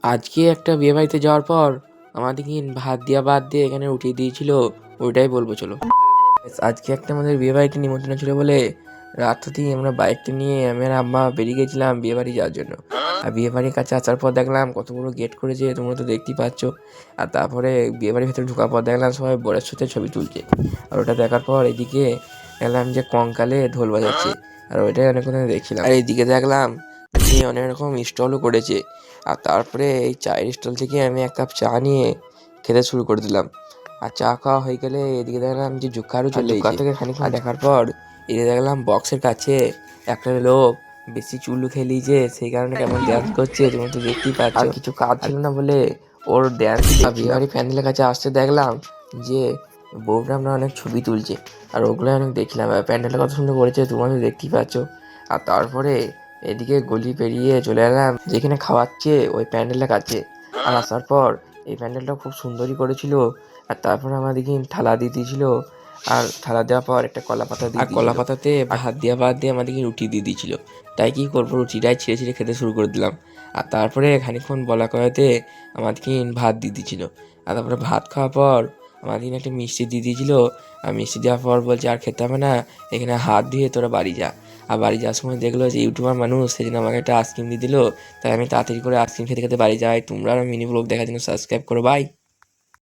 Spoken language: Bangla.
আজকে একটা বিয়ে বাড়িতে যাওয়ার পর আমাদেরকে ভাত দিয়া বাদ দিয়ে এখানে উঠিয়ে দিয়েছিল। ওইটাই বলবো চলো। আজকে একটা আমাদের বিয়ে বাড়িতে নিমন্ত্রণ ছিল বলে রাত হতেই আমরা বাইকটা নিয়ে আমি আর আম্মা বেরিয়ে গেছিলাম বিয়ে বাড়ি যাওয়ার জন্য। আর বিয়ে বাড়ির কাছে আসার পর দেখলাম কত বড় গেট করেছে, তোমরা তো দেখতেই পাচ্ছ। আর তারপরে বিয়ে বাড়ির ভেতরে ঢোকার পর দেখলাম সবাই বরের সাথে ছবি তুলছে। আর ওটা দেখার পর এদিকে দেখলাম যে কঙ্কালে ঢোল বাজাচ্ছে, আর ওইটাই অনেকক্ষণ ধরে দেখছিলাম। আর এইদিকে দেখলাম যে অনেক রকম স্টলও করেছে। আর তারপরে এই চায়ের স্টল থেকে আমি এক কাপ চা নিয়ে খেতে শুরু করে দিলাম। আর চা খাওয়া হয়ে গেলে এদিকে দেখলাম যে জুকারও চলে এসেছে। থেকে খানিকক্ষণ দেখার পর এদিকে দেখলাম বক্সের কাছে একটা লোক বেশি চুল খেলিয়েছে, সেই কারণে কেমন ড্যান্স করছে, তোমরা তো দেখতেই পাচ্ছ। আর কিছু কাজ ছিল না বলে ওর ড্যান্স বিহারি প্যান্ডেলের কাছে আসতে দেখলাম যে বউরা আমরা অনেক ছবি তুলছে, আর ওগুলো অনেক দেখলাম। আর প্যান্ডেলটা কত সুন্দর করেছে তোমরা তো দেখতেই পাচ্ছ। আর তারপরে এদিকে গলি পেরিয়ে চলে এলাম যেখানে খাওয়াচ্ছে ওই প্যান্ডেলটা কাছে। আর আসার পর এই প্যান্ডেলটা খুব সুন্দরই করেছিল। আর তারপরে আমাদেরকে থালা দিয়ে দিয়েছিল, আর থালা দেওয়ার পর একটা কলা পাতা দিয়ে কলা পাতাতে ভাত দেওয়া বাদ দিয়ে আমাদেরকে রুটি দিয়ে দিয়েছিল। তাই কি করবো, রুটিটাই ছিঁড়ে ছিঁড়ে খেতে শুরু করে দিলাম। আর তারপরে খানিকক্ষণ বলা কয়াতে আমাদেরকে ভাত দিয়ে দিয়েছিল। আর তারপরে ভাত খাওয়ার পর আমাদেরকে একটা মিষ্টি দিয়ে দিয়েছিল। আর মিষ্টি দেওয়ার পর বলছে আর খেতে হবে না, এখানে হাত ধুয়ে তোরা বাড়ি যা। আর বাড়ি যাওয়ার সময় দেখলো যে ইউটিউবার মানুষ, সেই জন্য আমাকে একটা আইসক্রিম দিয়ে দিল। তাই আমি তাড়াতাড়ি করে আইসক্রিম খেতে খেতে বাড়ি যাই। তোমরা মিনি ব্লগ দেখার জন্য সাবস্ক্রাইব করো, বাই।